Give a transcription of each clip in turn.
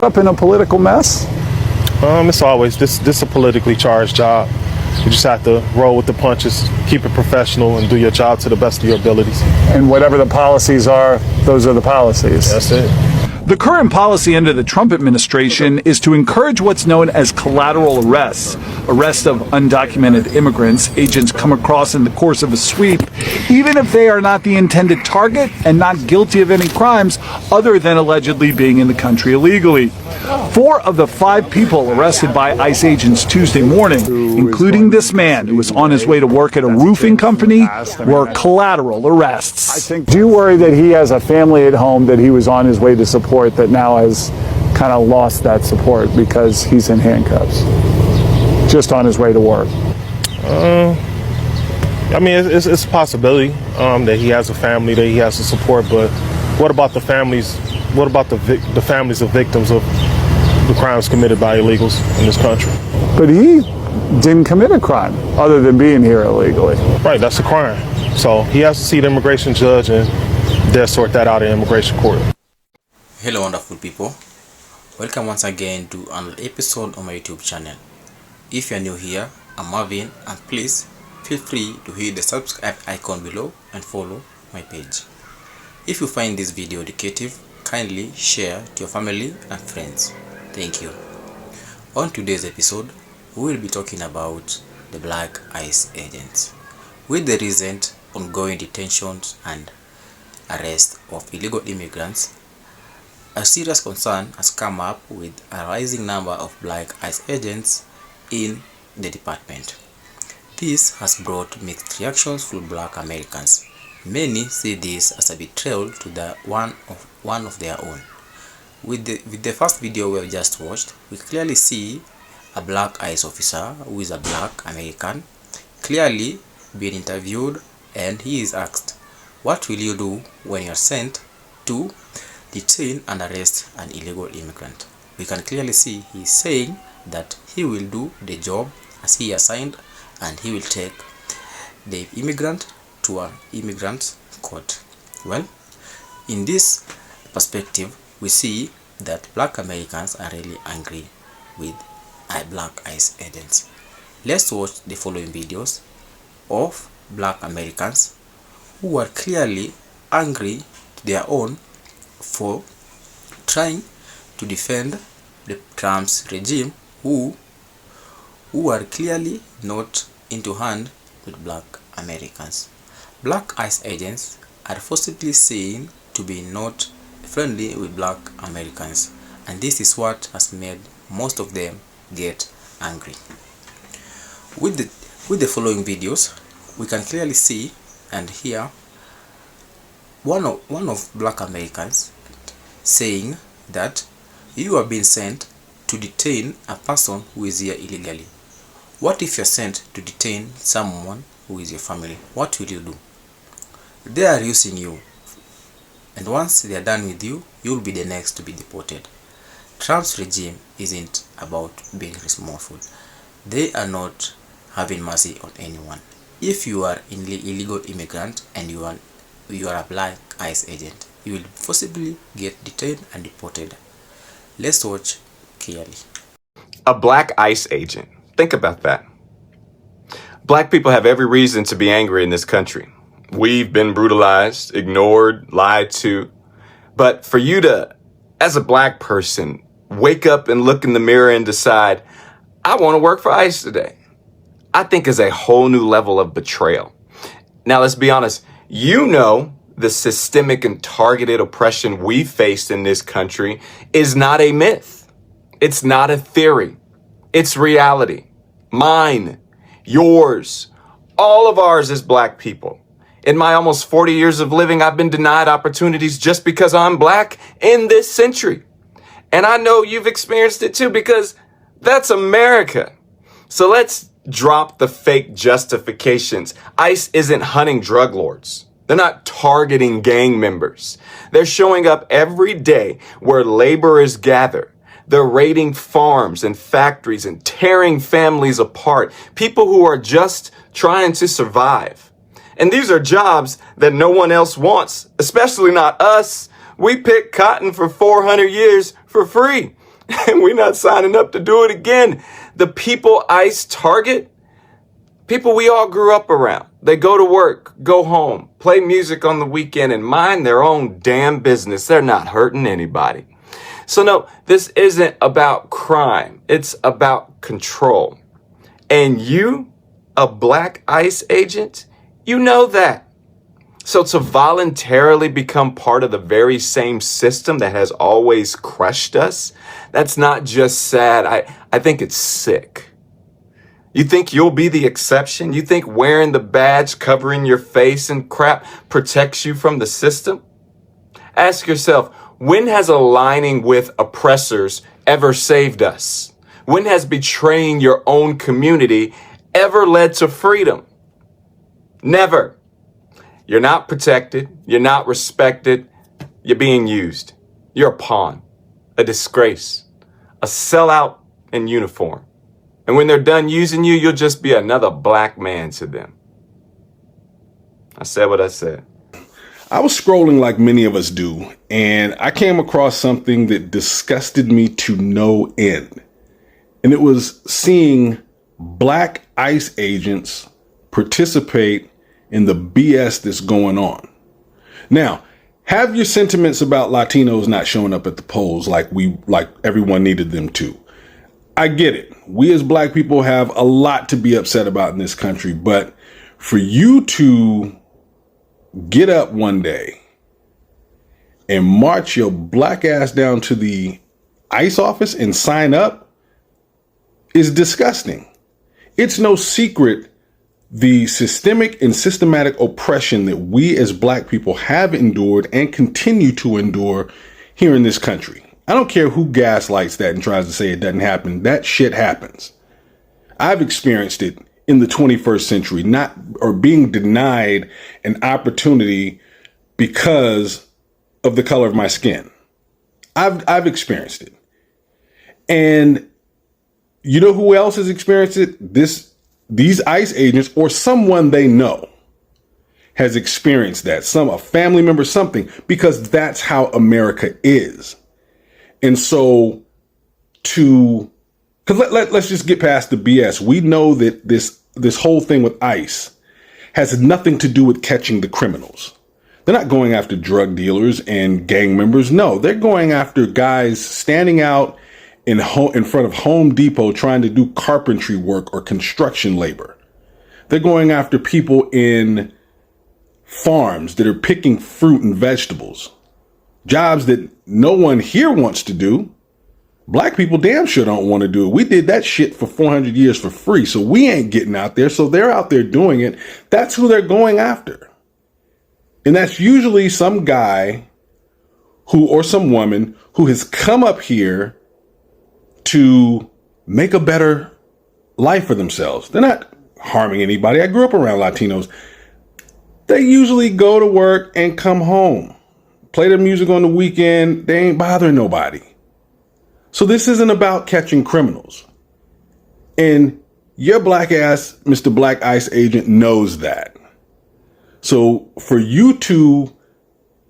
Up in a political mess? It's always this a politically charged job. You just have to roll with the punches, keep it professional, and do your job to the best of your abilities. And whatever the policies are, those are the policies. That's it. The current policy under the Trump administration is to encourage what's known as collateral arrests, arrest of undocumented immigrants agents come across in the course of a sweep, even if they are not the intended target and not guilty of any crimes other than allegedly being in the country illegally. 4 of the 5 people arrested by ICE agents Tuesday morning, including this man who was on his way to work at a roofing company, were collateral arrests. Do you worry that he has a family at home that he was on his way to support that now has kind of lost that support because he's in handcuffs, just on his way to work? I mean, it's a possibility that he has a family, that he has to support, but what about the families? What about the families of victims of the crimes committed by illegals in this country? But he didn't commit a crime other than being here illegally. Right, that's a crime. So he has to see the immigration judge and they'll sort that out in immigration court. Hello wonderful people, welcome once again to another episode on my YouTube channel. If you are new here, I'm Marvin, and please feel free to hit the subscribe icon below and follow my page. If you find this video educative, kindly share to your family and friends. Thank you. On today's episode, we will be talking about the black ICE agents. With the recent ongoing detentions and arrest of illegal immigrants, a serious concern has come up with a rising number of black ICE agents in the department. This has brought mixed reactions from black Americans. Many see this as a betrayal to one of their own. With the first video we have just watched, we clearly see a black ICE officer who is a black American clearly being interviewed, and he is asked, "What will you do when you are sent to detain and arrest an illegal immigrant?" We can clearly see he is saying that he will do the job as he assigned, and he will take the immigrant to an immigrant court. Well, in this perspective, we see that black Americans are really angry with black ICE agents. Let's watch the following videos of black Americans who are clearly angry to their own for trying to defend the Trump's regime, who are clearly not into hand with black Americans. Black ICE agents are forcibly seen to be not friendly with black Americans, and this is what has made most of them get angry. With the following videos, we can clearly see and hear one of black Americans saying that you are being sent to detain a person who is here illegally. What if you're sent to detain someone who is your family? What will you do? They are using you, and once they are done with you, you'll be the next to be deported. Trump's regime isn't about being remorseful. They are not having mercy on anyone. If you are an illegal immigrant and you are a black ICE agent, you will possibly get detained and deported. Let's watch clearly. A black ICE agent. Think about that. Black people have every reason to be angry in this country. We've been brutalized, ignored, lied to. But for you to, as a black person, wake up and look in the mirror and decide, I want to work for ICE today, I think is a whole new level of betrayal. Now, let's be honest. You know, the systemic and targeted oppression we faced in this country is not a myth. It's not a theory. It's reality. Mine, yours, all of ours as black people. In my almost 40 years of living, I've been denied opportunities just because I'm black in this century. And I know you've experienced it too, because that's America. So let's drop the fake justifications. ICE isn't hunting drug lords. They're not targeting gang members. They're showing up every day where laborers gather. They're raiding farms and factories and tearing families apart. People who are just trying to survive. And these are jobs that no one else wants, especially not us. We picked cotton for 400 years for free. And we're not signing up to do it again. The people ICE target, people we all grew up around. They go to work, go home, play music on the weekend, and mind their own damn business. They're not hurting anybody. So no, this isn't about crime. It's about control. And you, a black ICE agent, you know that. So to voluntarily become part of the very same system that has always crushed us, that's not just sad. I think it's sick. You think you'll be the exception? You think wearing the badge, covering your face and crap protects you from the system? Ask yourself, when has aligning with oppressors ever saved us? When has betraying your own community ever led to freedom? Never. You're not protected. You're not respected. You're being used. You're a pawn, a disgrace, a sellout in uniform. And when they're done using you, you'll just be another black man to them. I said what I said. I was scrolling like many of us do, and I came across something that disgusted me to no end. And it was seeing black ICE agents participate in the BS that's going on. Now, have your sentiments about Latinos not showing up at the polls like everyone needed them to. I get it. We as black people have a lot to be upset about in this country, but for you to get up one day and march your black ass down to the ICE office and sign up is disgusting. It's no secret the systemic and systematic oppression that we as black people have endured and continue to endure here in this country. I don't care who gaslights that and tries to say it doesn't happen. That shit happens. I've experienced it in the 21st century, being denied an opportunity because of the color of my skin. I've experienced it. And you know who else has experienced it? These ICE agents or someone they know has experienced that. A family member, something, because that's how America is. And so let's just get past the BS. We know that this whole thing with ICE has nothing to do with catching the criminals. They're not going after drug dealers and gang members. No, they're going after guys standing out in front of Home Depot trying to do carpentry work or construction labor. They're going after people in farms that are picking fruit and vegetables. Jobs that no one here wants to do. Black people damn sure don't want to do it. We did that shit for 400 years for free, so we ain't getting out there. So they're out there doing it. That's who they're going after. And that's usually some guy or some woman who has come up here to make a better life for themselves. They're not harming anybody. I grew up around Latinos. They usually go to work and come home, play their music on the weekend. They ain't bothering nobody. So this isn't about catching criminals. And your black ass, Mr. Black ICE agent, knows that. So for you to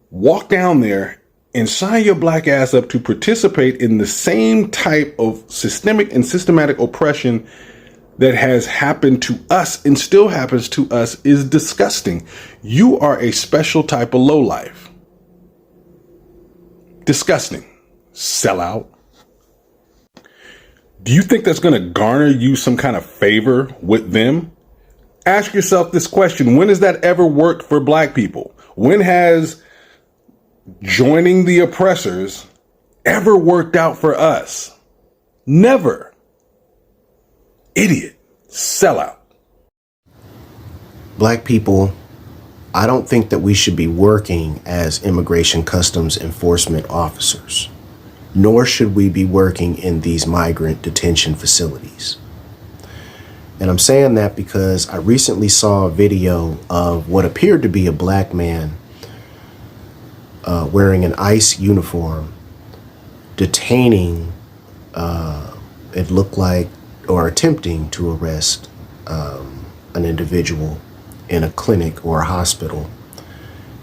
walk down there and sign your black ass up to participate in the same type of systemic and systematic oppression that has happened to us and still happens to us is disgusting. You are a special type of lowlife. Disgusting. Sellout. Do you think that's going to garner you some kind of favor with them? Ask yourself this question. When has that ever worked for black people? When has joining the oppressors ever worked out for us? Never. Idiot. Sellout. Black people, I don't think that we should be working as immigration customs enforcement officers, nor should we be working in these migrant detention facilities. And I'm saying that because I recently saw a video of what appeared to be a black man wearing an ICE uniform, detaining, it looked like, or attempting to arrest an individual in a clinic or a hospital.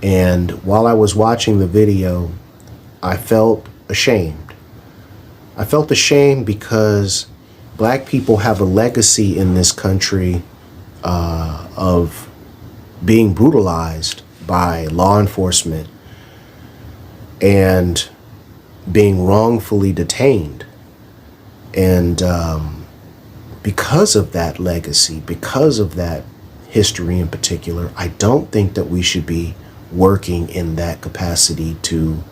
And while I was watching the video, I felt ashamed. I felt ashamed because black people have a legacy in this country of being brutalized by law enforcement and being wrongfully detained. And because of that legacy, because of that history in particular, I don't think that we should be working in that capacity to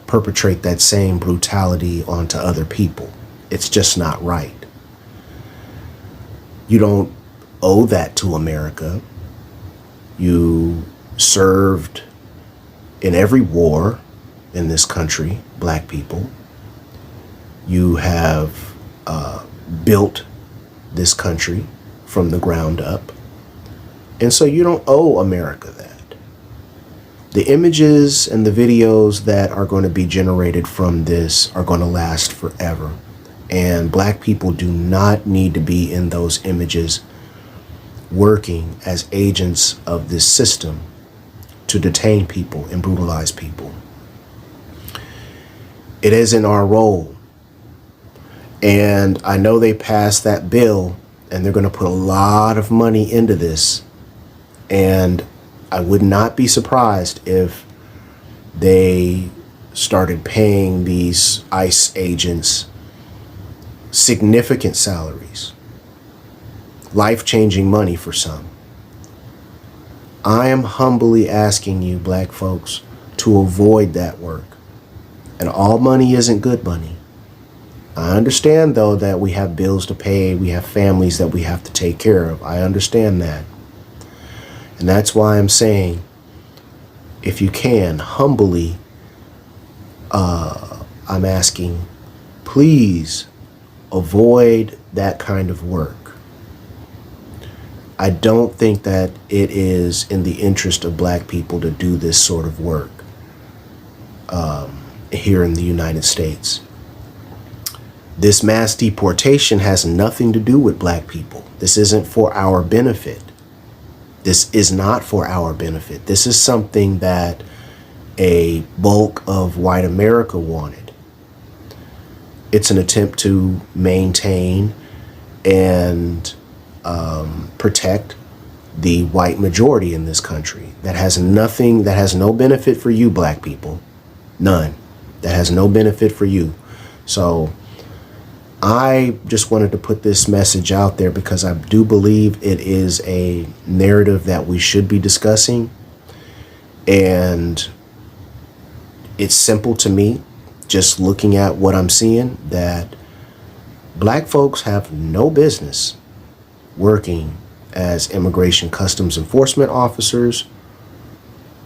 perpetrate that same brutality onto other people. It's just not right. You don't owe that to America. You served in every war in this country, black people. You have built this country from the ground up. And so you don't owe America that. The images and the videos that are going to be generated from this are going to last forever. And black people do not need to be in those images working as agents of this system to detain people and brutalize people. It isn't our role. And I know they passed that bill and they're going to put a lot of money into this. And I would not be surprised if they started paying these ICE agents significant salaries, life-changing money for some. I am humbly asking you, black folks, to avoid that work. And all money isn't good money. I understand, though, that we have bills to pay, we have families that we have to take care of. I understand that. And that's why I'm saying, if you can, humbly, I'm asking, please avoid that kind of work. I don't think that it is in the interest of black people to do this sort of work here in the United States. This mass deportation has nothing to do with black people. This isn't for our benefit. This is not for our benefit. This is something that a bulk of white America wanted. It's an attempt to maintain and protect the white majority in this country that has no benefit for you, black people. None. That has no benefit for you. So I just wanted to put this message out there because I do believe it is a narrative that we should be discussing. And it's simple to me, just looking at what I'm seeing, that black folks have no business working as immigration customs enforcement officers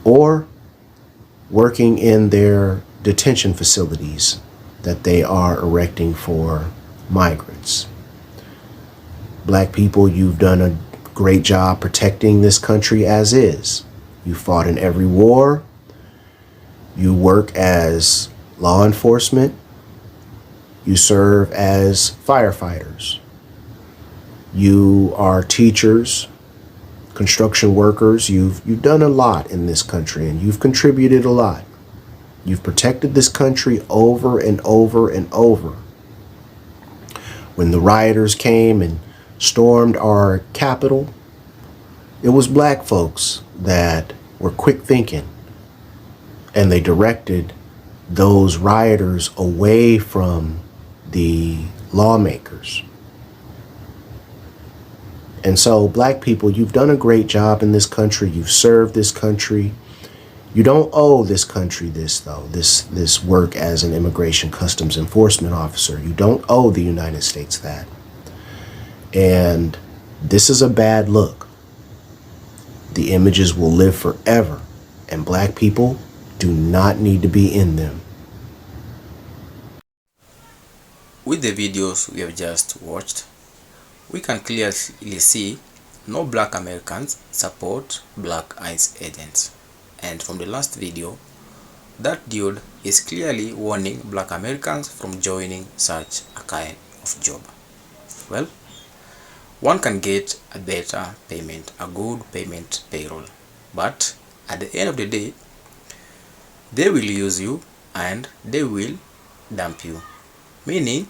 or working in their detention facilities that they are erecting for migrants. Black people, you've done a great job protecting this country as is. You fought in every war. You work as law enforcement. You serve as firefighters. You are teachers, construction workers. You've done a lot in this country and you've contributed a lot. You've protected this country over and over and over. When the rioters came and stormed our Capitol, it was black folks that were quick thinking, and they directed those rioters away from the lawmakers. And so, black people, you've done a great job in this country. You've served this country. You don't owe this country this, though, this work as an immigration customs enforcement officer. You don't owe the United States that. And this is a bad look. The images will live forever, and black people do not need to be in them. With the videos we have just watched, we can clearly see no black Americans support black ICE agents. And from the last video, that dude is clearly warning black Americans from joining such a kind of job. Well, one can get a better payment, a good payment payroll, but at the end of the day, they will use you and they will dump you. meaning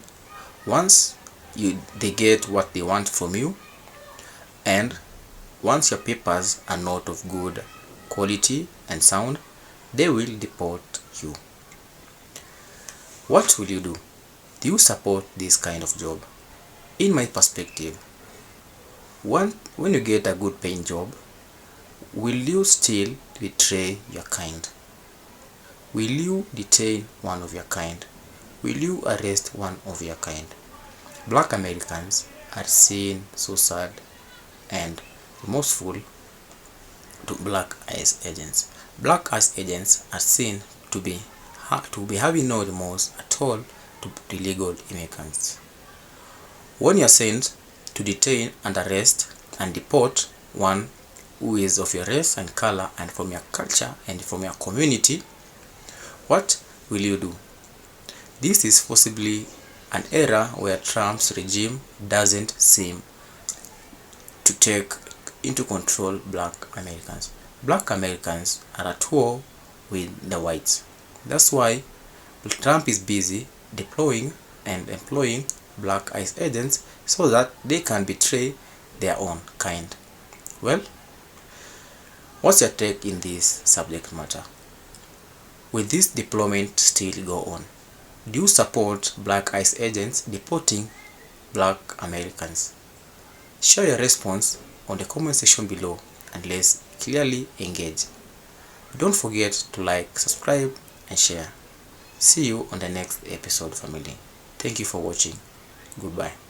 once they get what they want from you, and once your papers are not of good quality and sound, they will deport you. What will you do? Do you support this kind of job? In my perspective, when you get a good paying job, will you still betray your kind? Will you detain one of your kind? Will you arrest one of your kind? Black Americans are seen so sad and remorseful to black ICE agents. Black ICE agents are seen to be having no remorse at all to illegal immigrants. When you are sent to detain and arrest and deport one who is of your race and color and from your culture and from your community, what will you do? This is possibly an era where Trump's regime doesn't seem to take into control black Americans. Black Americans are at war with the whites. That's why Trump is busy deploying and employing black ICE agents so that they can betray their own kind. Well, what's your take in this subject matter? Will this deployment still go on? Do you support black ICE agents deporting black Americans? Share your response on the comment section below and let's clearly engage. Don't forget to like, subscribe and share. See you on the next episode, family. Thank you for watching. Goodbye.